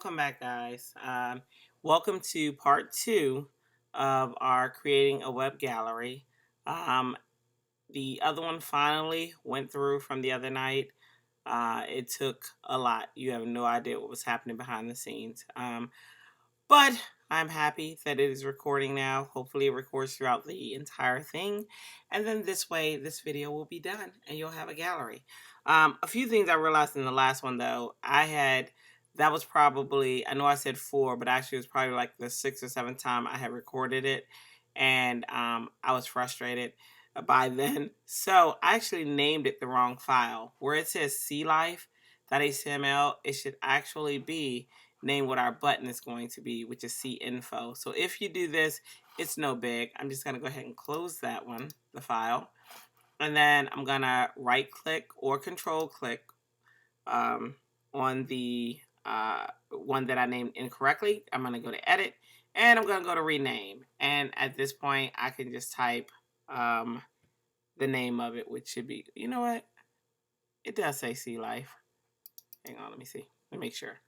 welcome back, guys. Welcome to part two of our creating a web gallery. Um, the other one finally went through from the other night. It took a lot. You have no idea what was happening behind the scenes. But I'm happy that it is recording now. Hopefully, it records throughout the entire thing. And then this way, this video will be done and you'll have a gallery. A few things I realized in the last one, though. That was probably, I know I said four, but actually, it was probably like the sixth or seventh time I had recorded it. And I was frustrated by then. So I actually named it the wrong file. Where it says SeaLife.html, it should actually be name what our button is going to be, which is see info. So if you do this, it's no big. I'm just going to go ahead and close that one, the file. And then I'm going to right click or control click on the one that I named incorrectly. I'm going to go to edit and I'm going to go to rename. And at this point, I can just type the name of it, which should be, you know what? It does say SeaLife. Hang on, let me see. Let me make sure.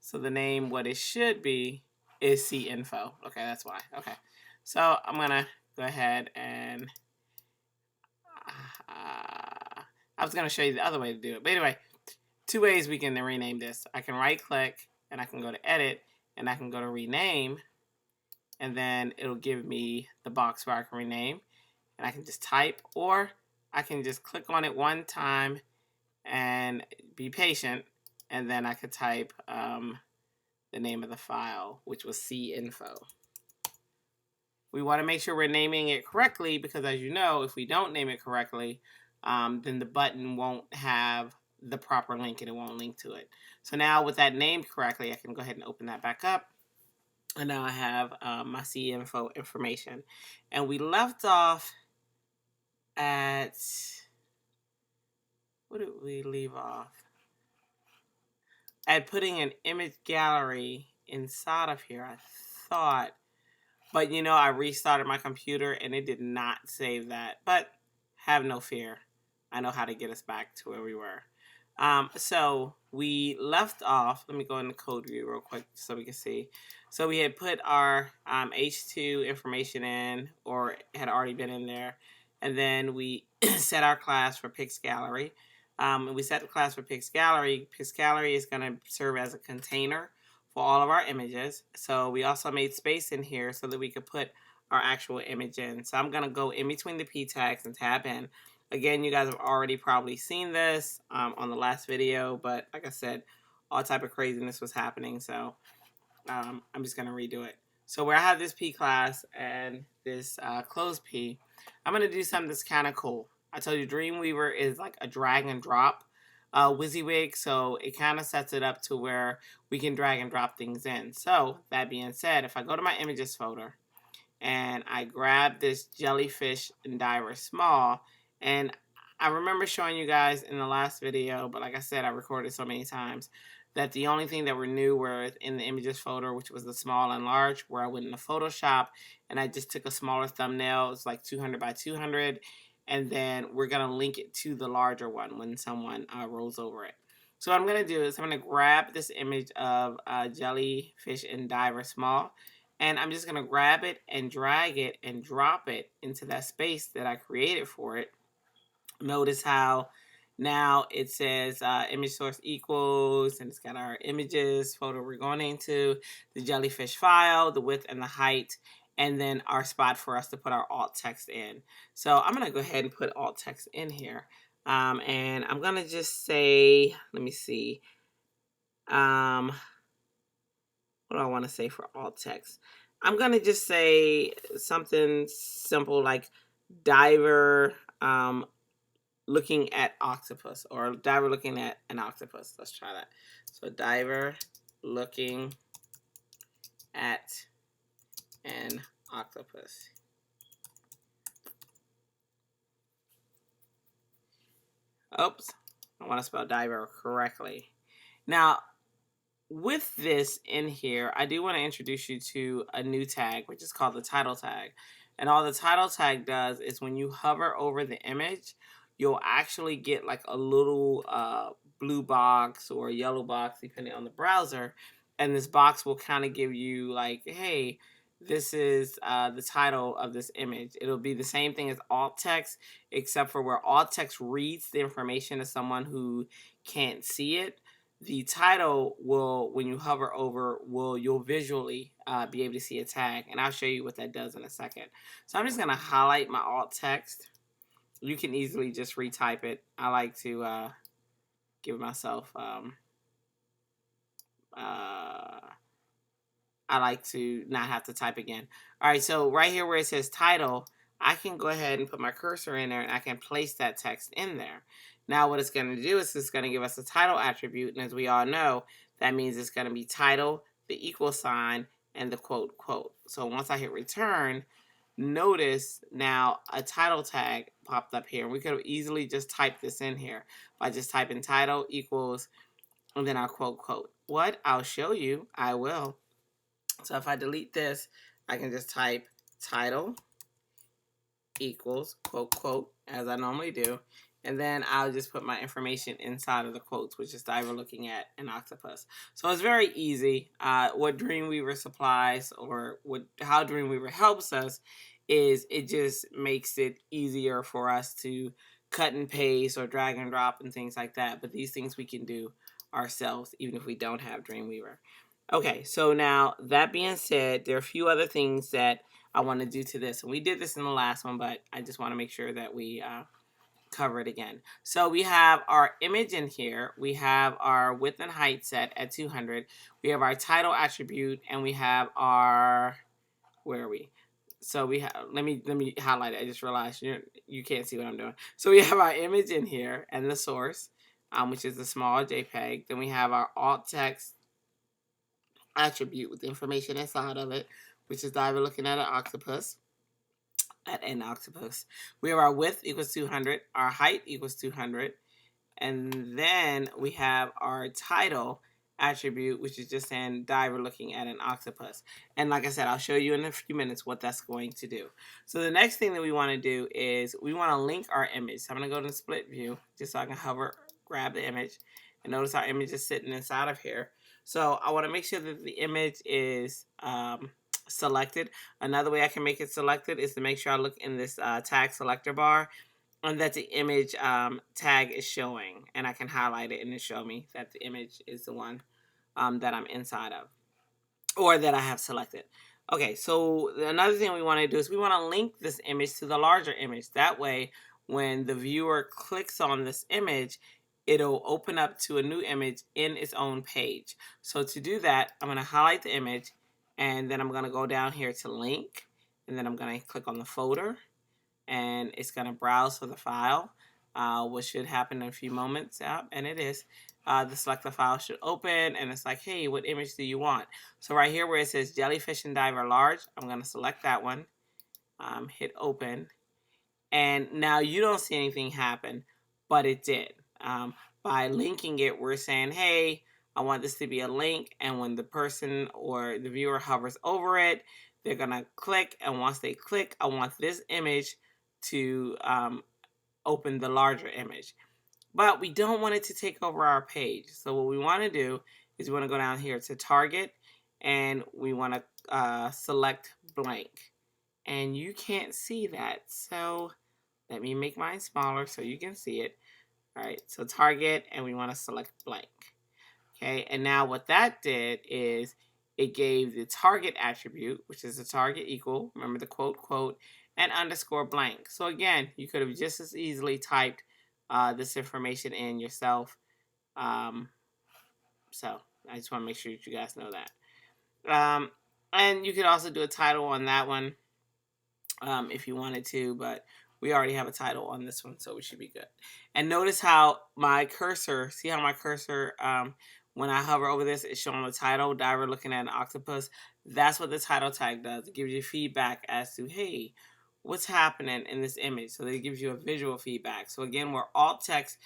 So the name, what it should be, is see info. Okay, that's why. Okay, so I'm gonna go ahead and I was gonna show you the other way to do it, but anyway, two ways we can rename this. I can right click and I can go to edit and I can go to rename, and then it'll give me the box where I can rename, and I can just type, or I can just click on it one time and be patient, and then I could type the name of the file, which was see info. We want to make sure we're naming it correctly, because as you know, if we don't name it correctly, then the button won't have the proper link and it won't link to it. So now with that named correctly, I can go ahead and open that back up. And now I have my see info information. And we left off at, what did we leave off? At putting an image gallery inside of here, I thought. But you know, I restarted my computer and it did not save that. But have no fear. I know how to get us back to where we were. So we left off. Let me go into code view real quick so we can see. So we had put our H2 information in, or it had already been in there. And then we set our class for Pix Gallery. And we set the class for Pix Gallery. Pix Gallery is going to serve as a container for all of our images. So we also made space in here so that we could put our actual image in. So I'm going to go in between the P tags and tab in. Again, you guys have already probably seen this on the last video, but like I said, all type of craziness was happening. So I'm just going to redo it. So where I have this P class and this closed P, I'm going to do something that's kind of cool. I told you Dreamweaver is like a drag and drop WYSIWYG, so it kind of sets it up to where we can drag and drop things in. So that being said, if I go to my images folder and I grab this jellyfish and diver small, and I remember showing you guys in the last video, but like I said, I recorded so many times, that the only thing that were new were in the images folder, which was the small and large, where I went into Photoshop and I just took a smaller thumbnail. It's like 200 by 200. And then we're going to link it to the larger one when someone rolls over it. So what I'm going to do is I'm going to grab this image of jellyfish and diver small, and I'm just going to grab it and drag it and drop it into that space that I created for it. Notice how now it says image source equals, and it's got our images folder we're going into, the jellyfish file, the width and the height, and then our spot for us to put our alt text in. So I'm going to go ahead and put alt text in here. And I'm going to just say, let me see. What do I want to say for alt text? I'm going to just say something simple like diver looking at octopus, or diver looking at an octopus. Let's try that. So diver looking at an octopus. Oops, I want to spell diver correctly. Now, with this in here, I do want to introduce you to a new tag, which is called the title tag. And all the title tag does is when you hover over the image, you'll actually get like a little blue box or a yellow box, depending on the browser, and this box will kind of give you like, hey, this is the title of this image. It'll be the same thing as alt text, except for where alt text reads the information to someone who can't see it. The title will, when you hover over, you'll visually be able to see a tag, and I'll show you what that does in a second. So I'm just going to highlight my alt text. You can easily just retype it. I like to give myself I like to not have to type again. All right, so right here where it says title, I can go ahead and put my cursor in there, and I can place that text in there. Now what it's going to do is it's going to give us a title attribute, and as we all know, that means it's going to be title, the equal sign, and the quote, quote. So once I hit return, notice now a title tag popped up here. We could have easily just typed this in here by just typing title equals, and then our quote, quote. What? I'll show you. I will. So if I delete this, I can just type title equals quote, quote, as I normally do. And then I'll just put my information inside of the quotes, which is diver looking at an octopus. So it's very easy. What Dreamweaver supplies, or how Dreamweaver helps us, is it just makes it easier for us to cut and paste or drag and drop and things like that. But these things we can do ourselves, even if we don't have Dreamweaver. Okay, so now that being said, there are a few other things that I want to do to this. And we did this in the last one, but I just want to make sure that we cover it again. So we have our image in here. We have our width and height set at 200. We have our title attribute, and we have our, where are we? So we have, let me highlight it. I just realized you can't see what I'm doing. So we have our image in here and the source, which is the small JPEG. Then we have our alt text attribute with the information inside of it, which is diver looking at an octopus. At an octopus. We have our width equals 200, our height equals 200, and then we have our title attribute, which is just saying diver looking at an octopus. And like I said, I'll show you in a few minutes what that's going to do. So the next thing that we want to do is we want to link our image. So I'm going to go to the split view just so I can hover, grab the image, and notice our image is sitting inside of here. So I want to make sure that the image is selected. Another way I can make it selected is to make sure I look in this tag selector bar and that the image tag is showing, and I can highlight it and it show me that the image is the one that I'm inside of, or that I have selected. Okay, so another thing we want to do is we want to link this image to the larger image. That way, when the viewer clicks on this image, it'll open up to a new image in its own page. So to do that, I'm going to highlight the image, and then I'm going to go down here to link, and then I'm going to click on the folder, and it's going to browse for the file, which should happen in a few moments. And it is. The selector file should open, and it's like, hey, what image do you want? So right here where it says Jellyfish and Diver Large, I'm going to select that one, hit open, and now you don't see anything happen, but it did. By linking it, we're saying, hey, I want this to be a link, and when the person or the viewer hovers over it, they're going to click, and once they click, I want this image to open the larger image. But we don't want it to take over our page. So what we want to do is we want to go down here to target, and we want to select blank. And you can't see that, so let me make mine smaller so you can see it. All right, so target, and we want to select blank. Okay, and now what that did is it gave the target attribute, which is the target equal, remember the quote, quote, and underscore blank. So again, you could have just as easily typed this information in yourself. So I just want to make sure that you guys know that. And you could also do a title on that one if you wanted to, but we already have a title on this one, so we should be good. And notice how my cursor, see how my cursor, when I hover over this, it's showing the title, Diver Looking at an Octopus. That's what the title tag does. It gives you feedback as to, hey, what's happening in this image? So it gives you a visual feedback. So again, where alt text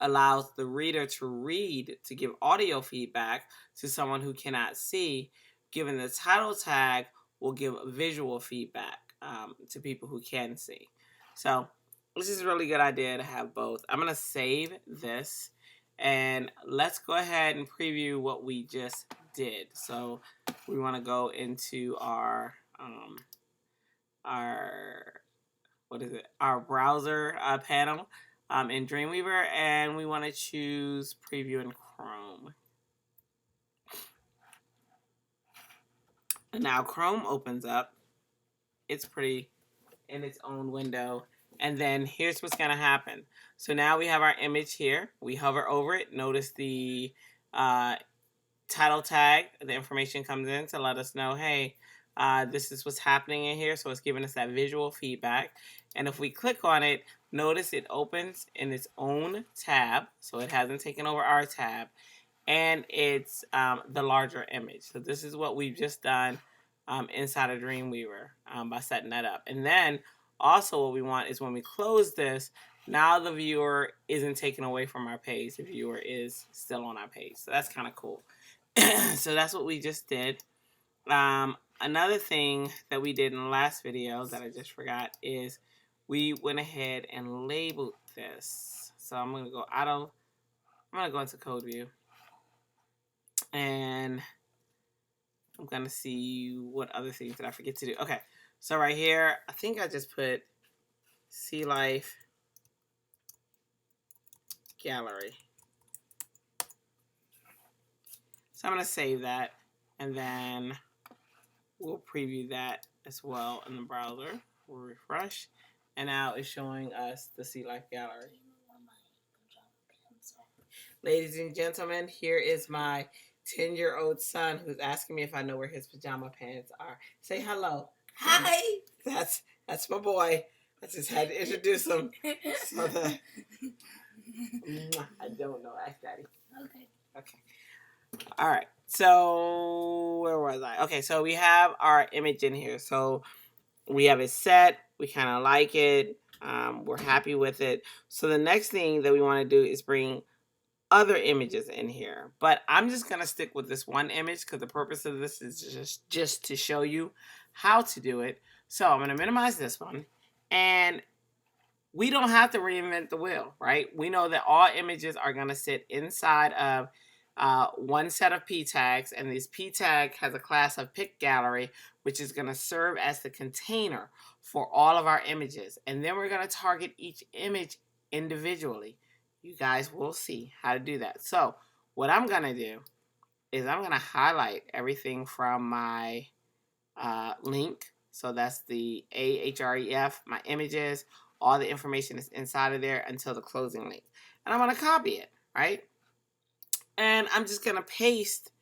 allows the reader to read, to give audio feedback to someone who cannot see, given the title tag will give visual feedback to people who can see. So this is a really good idea to have both. I'm going to save this, and let's go ahead and preview what we just did. So we want to go into our browser panel in Dreamweaver, and we want to choose Preview in Chrome. And now Chrome opens up. It's pretty in its own window. And then here's what's going to happen. So now we have our image here. We hover over it. Notice the title tag. The information comes in to let us know, hey, this is what's happening in here. So it's giving us that visual feedback. And if we click on it, notice it opens in its own tab. So it hasn't taken over our tab. And it's the larger image. So this is what we've just done inside of Dreamweaver by setting that up. And then also what we want is when we close this, now the viewer isn't taken away from our page. The viewer is still on our page. So that's kind of cool. So that's what we just did. Another thing that we did in the last video that I just forgot is we went ahead and labeled this. So I'm going to go into code view. And I'm going to see what other things did I forget to do. Okay, so right here, I think I just put SeaLife Gallery. So I'm going to save that, and then we'll preview that as well in the browser. We'll refresh, and now it's showing us the SeaLife Gallery. Ladies and gentlemen, here is my 10-year-old son who's asking me if I know where his pajama pants are. Say hello. Hi. That's my boy. I just had to introduce him. So that I don't know. Ask Daddy. Okay. All right. So where was I? Okay. So we have our image in here. So we have it set. We kind of like it. We're happy with it. So the next thing that we want to do is bring other images in here, but I'm just gonna stick with this one image because the purpose of this is just to show you how to do it. So I'm gonna minimize this one, and we don't have to reinvent the wheel, right? We know that all images are gonna sit inside of one set of p tags, and this p tag has a class of pick gallery, which is gonna serve as the container for all of our images, and then we're gonna target each image individually. You guys will see how to do that. So what I'm going to do is I'm going to highlight everything from my link. So that's the ahref, my images. All the information is inside of there until the closing link. And I'm going to copy it, right? And I'm just going to paste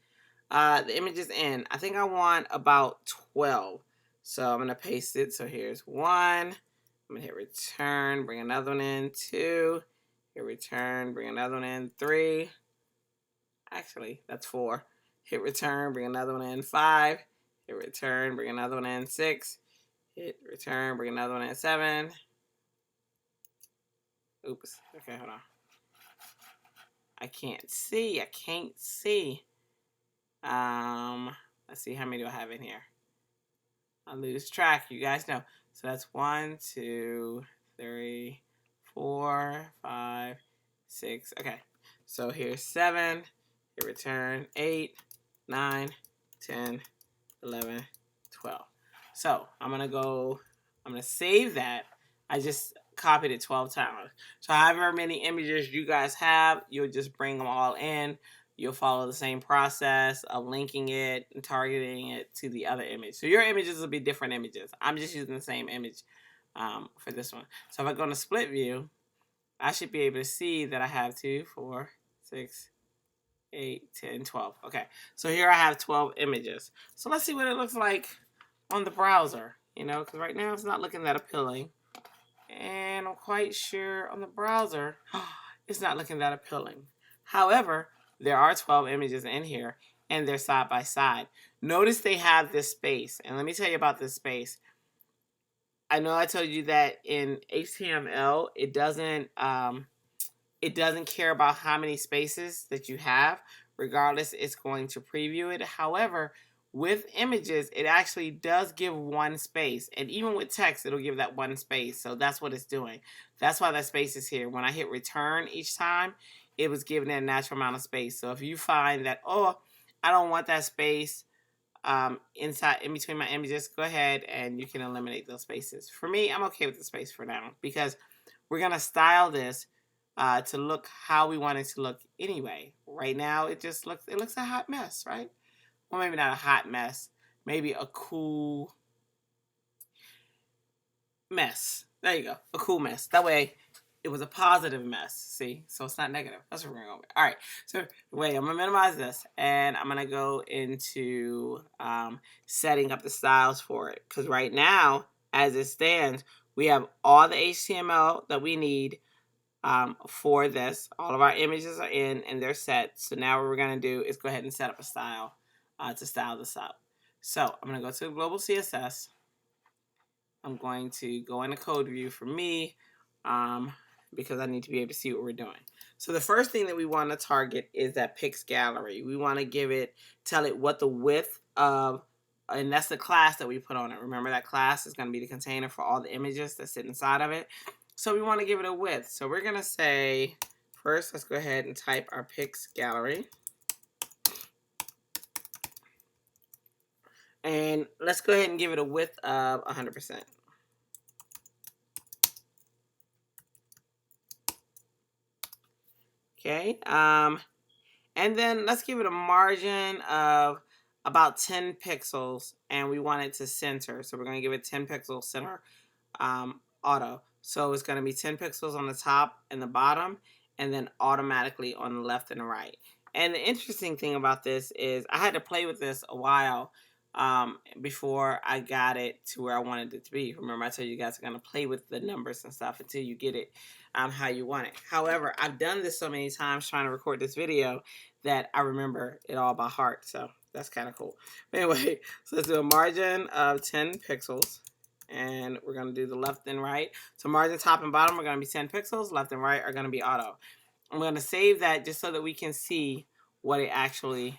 the images in. I think I want about 12. So I'm going to paste it. So here's 1. I'm going to hit return, bring another one in, 2. Hit return, bring another one in, 3. Actually, that's 4. Hit return, bring another one in, 5. Hit return, bring another one in, 6. Hit return, bring another one in, 7. Oops. Okay, hold on. I can't see. Let's see, how many do I have in here? I lose track, you guys know. So that's 1, 2, 3, 4, 5, 6. Okay, so here's 7. Hit return, 8, 9, 10, 11, 12. So I'm gonna save that. I just copied it 12 times. So however many images you guys have, you'll just bring them all in. You'll follow the same process of linking it and targeting it to the other image. So your images will be different images. I'm just using the same image for this one. So if I go into split view, I should be able to see that I have 2, 4, 6, 8, 10, 12. Okay, so here I have 12 images. So let's see what it looks like on the browser, because right now it's not looking that appealing. And I'm quite sure on the browser, it's not looking that appealing. However, there are 12 images in here, and they're side by side. Notice they have this space, and let me tell you about this space. I know I told you that in HTML, it doesn't care about how many spaces that you have. Regardless, it's going to preview it. However, with images, it actually does give one space. And even with text, it'll give that one space. So that's what it's doing. That's why that space is here. When I hit return each time, it was giving it a natural amount of space. So if you find that, I don't want that space inside in between my images, go ahead and you can eliminate those spaces. For me, I'm okay with the space for now because we're going to style this to look how we want it to look anyway. Right now, it looks a hot mess, right? Well, maybe not a hot mess, maybe a cool mess. There you go, a cool mess. That way, it was a positive mess. See, so it's not negative. That's what we're going with. All right. So wait, I'm gonna minimize this, and I'm gonna go into setting up the styles for it. Because right now, as it stands, we have all the HTML that we need for this. All of our images are in, and they're set. So now what we're gonna do is go ahead and set up a style to style this up. So I'm gonna go to Global CSS. I'm going to go into code view for me because I need to be able to see what we're doing. So the first thing that we want to target is that Pix Gallery. We want to tell it what the width of, and that's the class that we put on it. Remember that class is going to be the container for all the images that sit inside of it. So we want to give it a width. So we're going to say, first, let's go ahead and type our Pix Gallery. And let's go ahead and give it a width of 100%. Okay, and then let's give it a margin of about 10 pixels, and we want it to center. So we're going to give it 10 pixel center auto. So it's going to be 10 pixels on the top and the bottom, and then automatically on the left and the right. And the interesting thing about this is I had to play with this a while before I got it to where I wanted it to be. Remember, I told you guys are going to play with the numbers and stuff until you get it how you want it. However, I've done this so many times trying to record this video that I remember it all by heart. So that's kind of cool. But anyway, so let's do a margin of 10 pixels. And we're going to do the left and right. So margin top and bottom are going to be 10 pixels. Left and right are going to be auto. I'm going to save that just so that we can see what it actually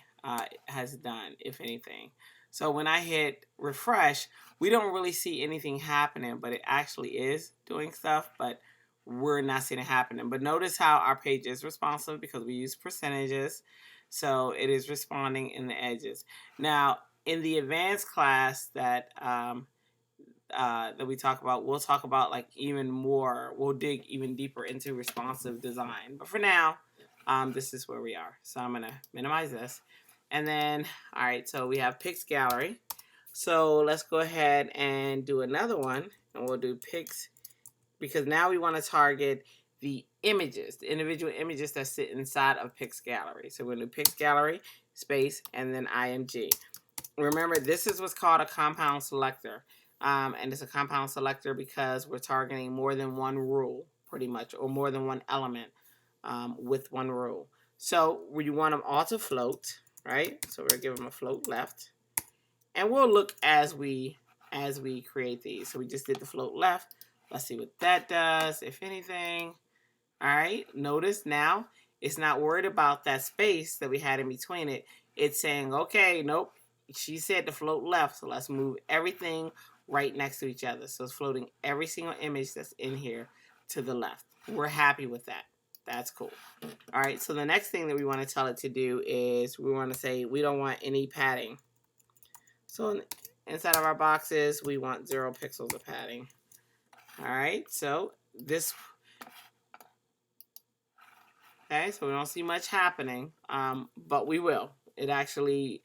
has done, if anything. So when I hit refresh, we don't really see anything happening, but it actually is doing stuff, but we're not seeing it happening. But notice how our page is responsive because we use percentages. So it is responding in the edges. Now, in the advanced class that we talk about, we'll talk about like even more. We'll dig even deeper into responsive design. But for now, this is where we are. So I'm going to minimize this. And then, all right, so we have Pix Gallery. So let's go ahead and do another one. And we'll do Pix, because now we want to target the images, the individual images that sit inside of Pix Gallery. So we're going to do Pix Gallery, space, and then IMG. Remember, this is what's called a compound selector. And it's a compound selector because we're targeting more than one rule, pretty much, or more than one element with one rule. So we want them all to float, right? So we're going to give them a float left. And we'll look as we create these. So we just did the float left. Let's see what that does, if anything. All right, notice now it's not worried about that space that we had in between it. It's saying, okay, nope, she said to float left, so let's move everything right next to each other. So it's floating every single image that's in here to the left. We're happy with that. That's cool. All right, so the next thing that we want to tell it to do is we want to say we don't want any padding. So inside of our boxes, we want 0 pixels of padding. All right, so this, okay, so we don't see much happening, but we will. It actually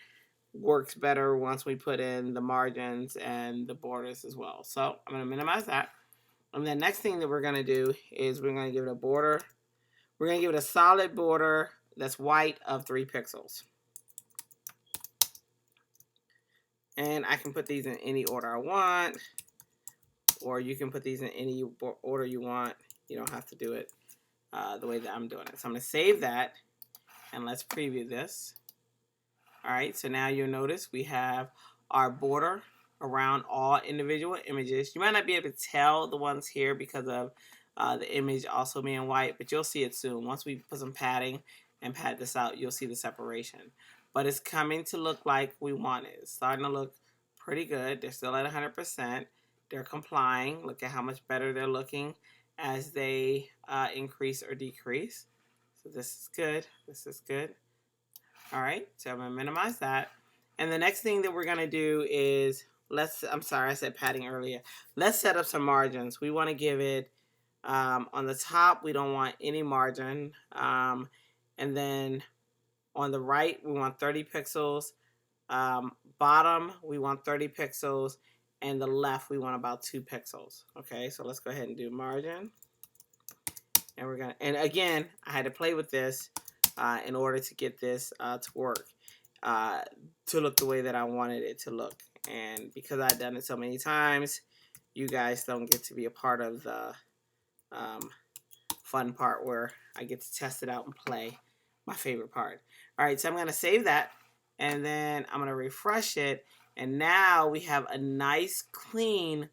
works better once we put in the margins and the borders as well. So I'm going to minimize that. And the next thing that we're going to do is we're going to give it a border. We're going to give it a solid border that's white of 3 pixels. And I can put these in any order I want, or you can put these in any order you want. You don't have to do it the way that I'm doing it. So I'm going to save that, and let's preview this. All right, so now you'll notice we have our border around all individual images. You might not be able to tell the ones here because of the image also being white, but you'll see it soon. Once we put some padding and pad this out, you'll see the separation. But it's coming to look like we want it. It's starting to look pretty good. They're still at 100%. They're complying. Look at how much better they're looking as they increase or decrease. So this is good. This is good. All right, so I'm gonna minimize that. And the next thing that we're gonna do is, I'm sorry, I said padding earlier. Let's set up some margins. We wanna give it, on the top, we don't want any margin. And then on the right, we want 30 pixels. Bottom, we want 30 pixels. And the left, we want about 2 pixels. Okay, so let's go ahead and do margin. And we're gonna, and again, I had to play with this in order to get this to work, to look the way that I wanted it to look. And because I've done it so many times, you guys don't get to be a part of the fun part where I get to test it out and play. My favorite part. All right, so I'm gonna save that, and then I'm gonna refresh it, and now we have a nice clean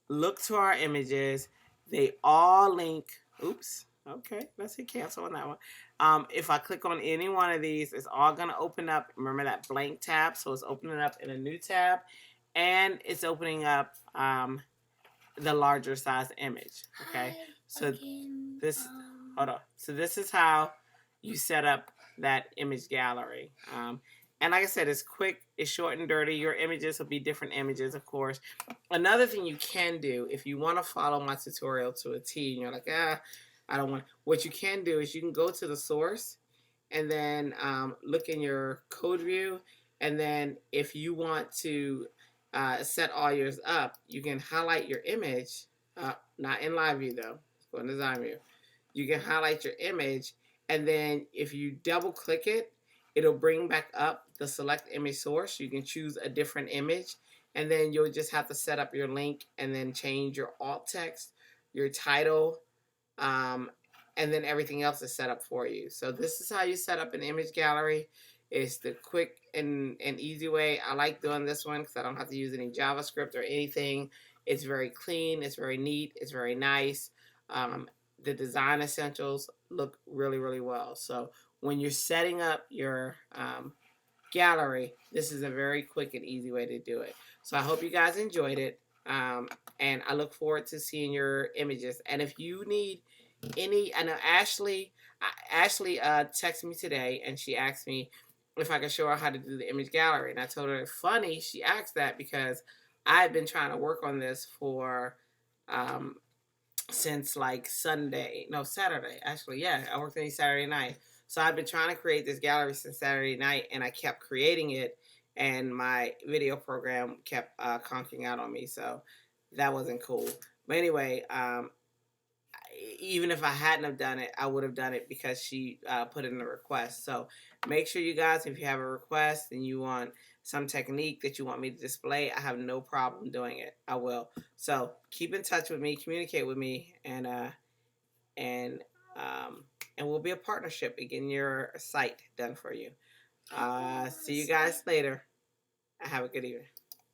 look to our images. They all link. Oops. Okay, let's hit cancel on that one. If I click on any one of these, it's all gonna open up. Remember that blank tab? So it's opening up in a new tab, and it's opening up the larger size image. Okay, so this, hold on. So this is how you set up that image gallery. And like I said, it's quick, it's short and dirty. Your images will be different images, of course. Another thing you can do, if you want to follow my tutorial to a T, and you're like, I don't want, what you can do is you can go to the source and then look in your code view. And then if you want to set all yours up, you can highlight your image, not in live view though, go in design view. You can highlight your image, and then if you double click it, it'll bring back up the select image source. You can choose a different image, and then you'll just have to set up your link and then change your alt text, your title, and then everything else is set up for you. So this is how you set up an image gallery. It's the quick and easy way. I like doing this one because I don't have to use any JavaScript or anything. It's very clean, it's very neat, it's very nice. The design essentials look really, really well. So when you're setting up your gallery, this is a very quick and easy way to do it. So I hope you guys enjoyed it. And I look forward to seeing your images. And if you need any, I know Ashley texted me today, and she asked me if I could show her how to do the image gallery. And I told her, funny, she asked that because I've been trying to work on this for since like Saturday. Actually, yeah, I worked any Saturday night. So I've been trying to create this gallery since Saturday night, and I kept creating it, and my video program kept conking out on me. So that wasn't cool. But anyway, even if I hadn't have done it, I would have done it because she put in a request. So make sure you guys, if you have a request and you want some technique that you want me to display, I have no problem doing it. I will. So keep in touch with me, communicate with me, and we'll be a partnership in getting your site done for you. See you guys later. Have a good evening.